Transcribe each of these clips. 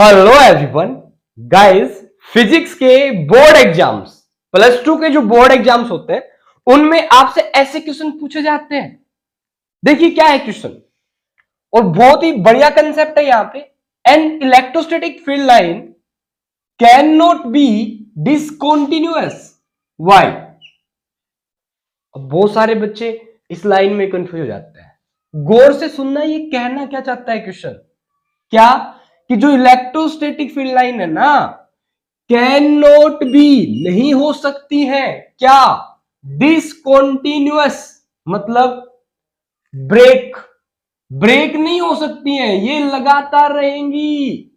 Hello everyone guys, physics के board exams, plus two के जो बोर्ड एग्जाम्स होते हैं उनमें आपसे ऐसे क्वेश्चन पूछे जाते हैं। देखिए क्या है क्वेश्चन, और बहुत ही बढ़िया कंसेप्ट है यहां पे। An electrostatic field line can not be discontinuous, why. अब बहुत सारे बच्चे इस लाइन में कंफ्यूज हो जाते हैं। गौर से सुनना, ये कहना क्या चाहता है क्वेश्चन, क्या कि जो इलेक्ट्रोस्टैटिक फील्ड लाइन है ना, कैन नॉट बी, नहीं हो सकती है, क्या, डिसकंटिन्यूअस, मतलब ब्रेक ब्रेक नहीं हो सकती है, ये लगातार रहेंगी।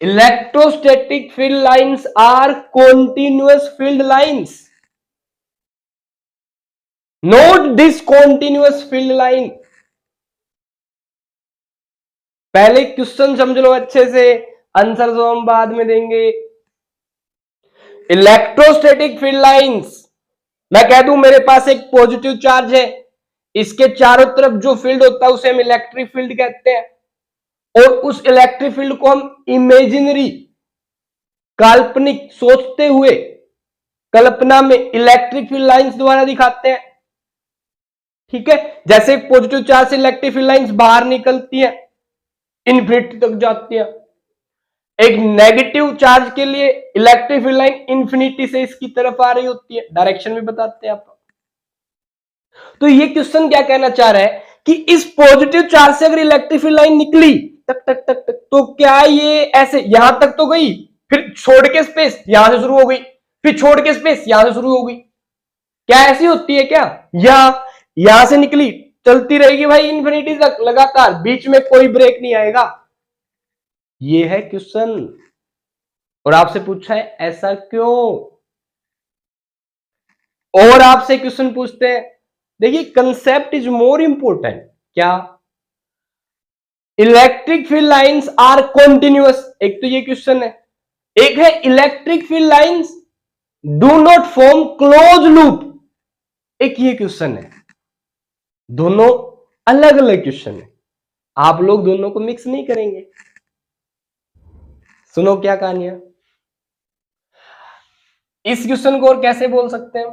Electrostatic field lines are continuous field lines, not discontinuous field line. पहले क्वेश्चन समझ लो अच्छे से, आंसर जो हम बाद में देंगे। इलेक्ट्रोस्टैटिक फील्ड लाइंस, मैं कह दूं मेरे पास एक पॉजिटिव चार्ज है, इसके चारों तरफ जो फील्ड होता है उसे हम इलेक्ट्रिक फील्ड कहते हैं, और उस इलेक्ट्रिक फील्ड को हम इमेजिनरी, काल्पनिक, सोचते हुए कल्पना में इलेक्ट्रिक फील्ड लाइंस द्वारा दिखाते हैं। ठीक है, जैसे पॉजिटिव चार्ज से इलेक्ट्रिक फील्ड लाइंस बाहर निकलती है, इन्फिनिटी तक जाती है। एक नेगेटिव चार्ज के लिए इलेक्ट्रिक फील्ड लाइन इन्फिनिटी से इसकी तरफ आ रही होती है, डायरेक्शन भी बताते हैं आप। तो ये क्वेश्चन क्या कहना चाह रहा है कि इस पॉजिटिव चार्ज से अगर इलेक्ट्रिक फील्ड लाइन निकली तक तक तक तक, तो क्या ये ऐसे यहां तक तो गई, फिर छोड़ के स्पेस यहां से शुरू हो गई, फिर छोड़ के स्पेस यहां से शुरू हो गई, क्या ऐसी होती है क्या? यहां से निकली, चलती रहेगी भाई इन्फिनिटी तक लगातार, बीच में कोई ब्रेक नहीं आएगा। ये है क्वेश्चन, और आपसे पूछा है ऐसा क्यों। और आपसे क्वेश्चन पूछते हैं, देखिए कंसेप्ट इज मोर इंपोर्टेंट। क्या? Electric field lines are continuous, एक तो ये क्वेश्चन है। एक है electric field lines do not form close loop, एक ये क्वेश्चन है। दोनों अलग अलग क्वेश्चन है, आप लोग दोनों को मिक्स नहीं करेंगे। सुनो क्या कहानी है इस क्वेश्चन को, और कैसे बोल सकते हैं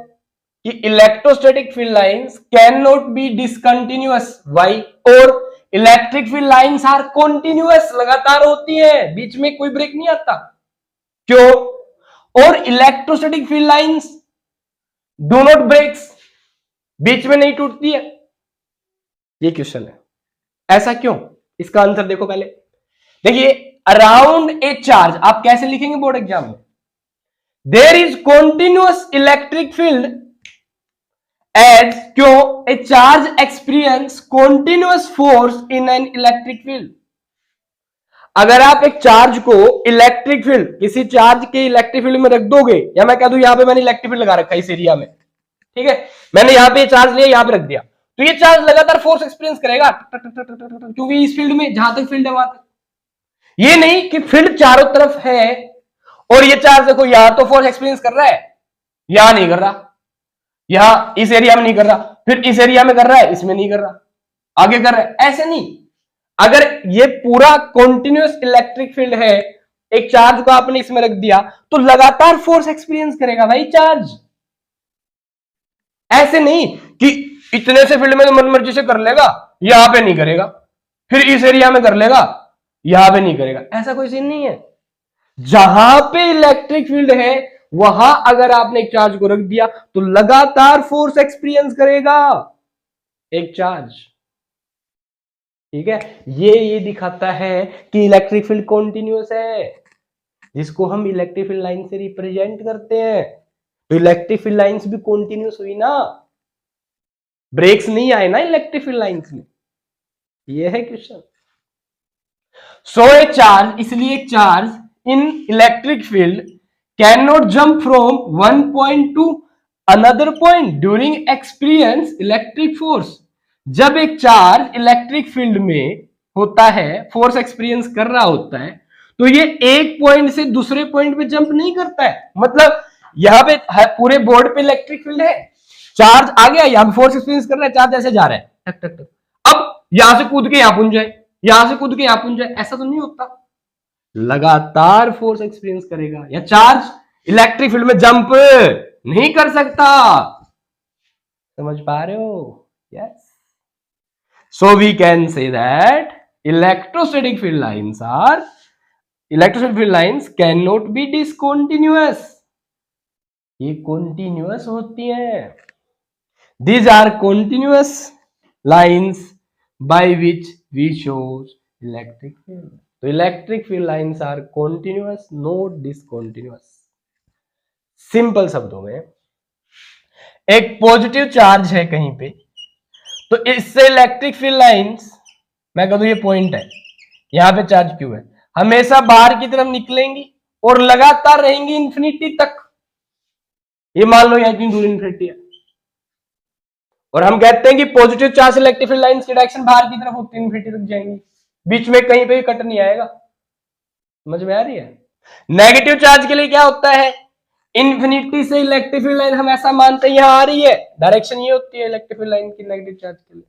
कि electrostatic field lines can not be discontinuous, why, और electric field lines are continuous, लगातार होती है, बीच में कोई ब्रेक नहीं आता, क्यों? और electrostatic field lines do not breaks, बीच में नहीं टूटती है। ये क्वेश्चन है, ऐसा क्यों? इसका आंसर देखो पहले। देखिए अराउंड ए चार्ज, आप कैसे लिखेंगे बोर्ड एग्जाम में, there is continuous electric field as, क्यों? A charge experience continuous force in an electric field. अगर आप एक चार्ज को इलेक्ट्रिक फील्ड, किसी चार्ज के इलेक्ट्रिक फील्ड में रख दोगे, या मैं कह दूं यहां पे मैंने इलेक्ट्रिक फील्ड लगा रखा है इस एरिया में, ठीक है, मैंने यहां पे चार्ज लिया, यहां पे रख दिया, तो ये चार्ज लगातार फोर्स एक्सपीरियंस करेगा, क्योंकि इस फील्ड में जहां तक फील्ड है वहां तक। ये नहीं कि फील्ड चारों तरफ है और ये चार्ज देखो यहां तो फोर्स एक्सपीरियंस कर रहा है, यहां नहीं कर रहा, यहां इस एरिया में नहीं कर रहा, फिर इस एरिया में कर रहा है, इसमें नहीं कर रहा, आगे कर रहा है, ऐसे नहीं। अगर ये पूरा कॉन्टिन्यूअस इलेक्ट्रिक फील्ड है, एक चार्ज को आपने इसमें रख दिया, तो लगातार फोर्स एक्सपीरियंस करेगा भाई चार्ज। ऐसे नहीं कि इतने से फील्ड में तो मन मर्जी से कर लेगा, यहां पे नहीं करेगा, फिर इस एरिया में कर लेगा, यहां पे नहीं करेगा, ऐसा कोई सीन नहीं है। जहां पे इलेक्ट्रिक फील्ड है वहां अगर आपने एक चार्ज को रख दिया तो लगातार फोर्स एक्सपीरियंस करेगा एक चार्ज। ठीक है, ये दिखाता है कि इलेक्ट्रिक फील्ड कॉन्टिन्यूअस है, जिसको हम इलेक्ट्रिक फील्ड लाइन से रिप्रेजेंट करते हैं। तो इलेक्ट्रिक फील्ड लाइंस भी कॉन्टिन्यूअस हुई ना, ब्रेक्स नहीं आए ना इलेक्ट्रिक फील्ड लाइंस में। ये है क्वेश्चन। सो ए चार्ज, इसलिए charge in electric field can not jump from one point two another point during experience electric force. जब एक चार्ज इलेक्ट्रिक फील्ड में होता है, फोर्स एक्सपीरियंस कर रहा होता है, तो ये एक पॉइंट से दूसरे पॉइंट पे जंप नहीं करता है। मतलब यहां पे पूरे बोर्ड पे इलेक्ट्रिक फील्ड है, चार्ज आ गया, यहां पे फोर्स एक्सपीरियंस कर रहा है, चार्ज ऐसे जा रहा है टक टक टक, अब यहां से कूद के यहां पहुंच जाए, यहां से कूद के यहां पहुंच जाए, ऐसा तो नहीं होता। लगातार फोर्स एक्सपीरियंस करेगा, या चार्ज इलेक्ट्रिक फील्ड में जंप नहीं कर सकता। समझ पा रहे हो? Yes. So we can say that electrostatic field lines can not be discontinuous. ये कॉन्टिन्यूअस होती है। These are continuous lines by which we shows electric field. तो electric field lines are continuous, not discontinuous. Simple शब्दों में, एक positive charge है कहीं पे, तो इससे इलेक्ट्रिक फील्ड लाइंस, मैं कह दूं ये पॉइंट है, यहां पे चार्ज क्यों है, हमेशा बाहर की तरफ निकलेंगी और लगातार रहेंगी इंफिनिटी तक। ये मान लो यहां इतनी दूर इंफिनिटी है, और हम कहते हैं कि positive charge electric field lines की डायरेक्शन बाहर की तरफ होती है, इंफिनिटी तक जाएंगी, बीच में कहीं पे भी कट नहीं आएगा। समझ में आ रही है? नेगेटिव चार्ज के लिए क्या होता है, इंफिनिटी से इलेक्ट्रिक फील्ड लाइन हम ऐसा मानते हैं यहां आ रही है, डायरेक्शन ये होती है इलेक्ट्रिक फील्ड लाइन की नेगेटिव चार्ज के लिए,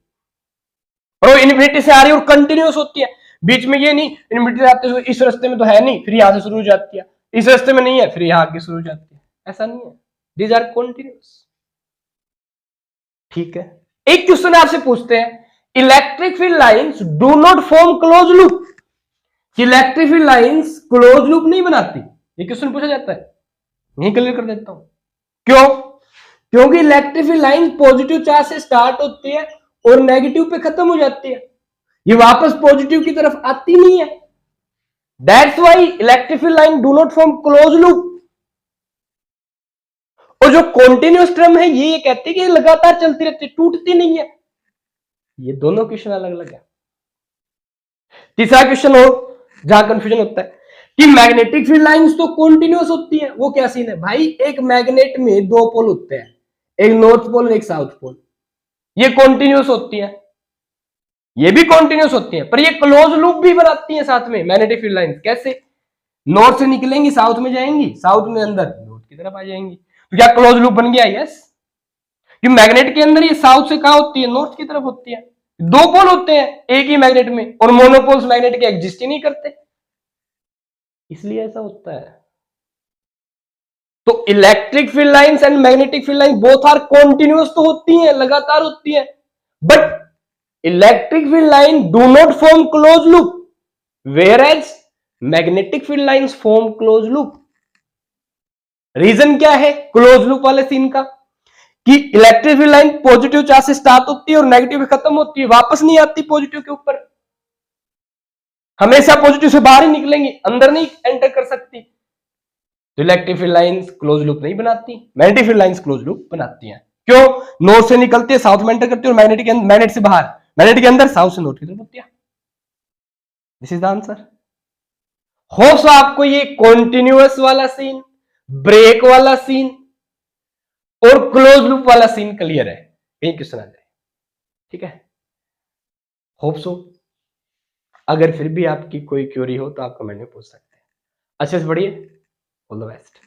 और वो इंफिनिटी से आ रही है और कंटिन्यूअस होती है, बीच में ये नहीं इंफिनिटी से आते हुए इस रास्ते में तो है नहीं फिर यहां से शुरू हो जाती है, इस रास्ते में नहीं है फिर यहां आगे शुरू हो जाती है, ऐसा नहीं है। These are continuous. ठीक है, एक क्वेश्चन आपसे पूछते हैं, electric field lines do not form close loop. Electric field lines close loop नहीं बनाती, ये क्वेश्चन पूछा जाता है, यही क्लियर कर देता हूं। क्यों? क्योंकि electric field line positive charge से स्टार्ट होती है और नेगेटिव पे खत्म हो जाती है, ये वापस पॉजिटिव की तरफ आती नहीं है। That's why electric field line do not form close loop. और जो कॉन्टिन्यूअस टर्म है ये कहते हैं कि लगातार चलती रहती है, टूटती नहीं है। ये दोनों क्वेश्चन अलग अलग है। तीसरा क्वेश्चन हो जहां कंफ्यूजन होता है कि मैग्नेटिक फील्ड लाइंस तो कॉन्टिन्यूअस होती है, वो क्या सीन है भाई, एक मैग्नेट में दो पोल होते हैं, एक नॉर्थ पोल और एक साउथ पोल, ये कॉन्टिन्यूअस होती है, ये भी कॉन्टिन्यूअस होती है, पर ये क्लोज लूप भी बनाती है साथ में मैग्नेटिक फील्ड लाइंस। कैसे? नॉर्थ से निकलेंगी साउथ में जाएंगी, साउथ में अंदर नॉर्थ की तरफ आ जाएंगी, तो क्या क्लोज लूप बन गया? यस। कि मैग्नेट के अंदर ये साउथ से कहां होती है, नॉर्थ की तरफ होती है, दो पोल होते हैं एक ही मैग्नेट में, और मोनोपोल्स मैग्नेट के एग्जिस्ट ही नहीं करते, इसलिए ऐसा होता है। तो electric field lines and magnetic field line both are continuous तो होती हैं, लगातार होती है, but electric field line do not form close loop, whereas magnetic field lines form close loop. Reason क्या है क्लोज लूप वाले सीन का, कि electric field line positive charge से स्टार्ट होती है और नेगेटिव में खत्म होती है, वापस नहीं आती पॉजिटिव के ऊपर, हमेशा पॉजिटिव से बाहर ही निकलेंगी, अंदर नहीं एंटर कर सकती। तो electric field lines close loop नहीं बनाती, magnetic field lines close loop बनाती हैं। क्यों? नॉर्थ से निकलती है साउथ में एंटर करती है, और मैग्नेट से बाहर, मैग्नेट के अंदर साउथ से नॉर्थ की तरफ होती है। This is the answer. Hopes आपको ये कॉन्टिन्यूअस वाला सीन, ब्रेक वाला सीन और क्लोज लूप वाला सीन क्लियर है, कहीं क्वेश्चन आ जाए। ठीक है, होप सो। अगर फिर भी आपकी कोई क्वेरी हो तो आप कमेंट में पूछ सकते हैं। अच्छे से बढ़िए, ऑल द बेस्ट।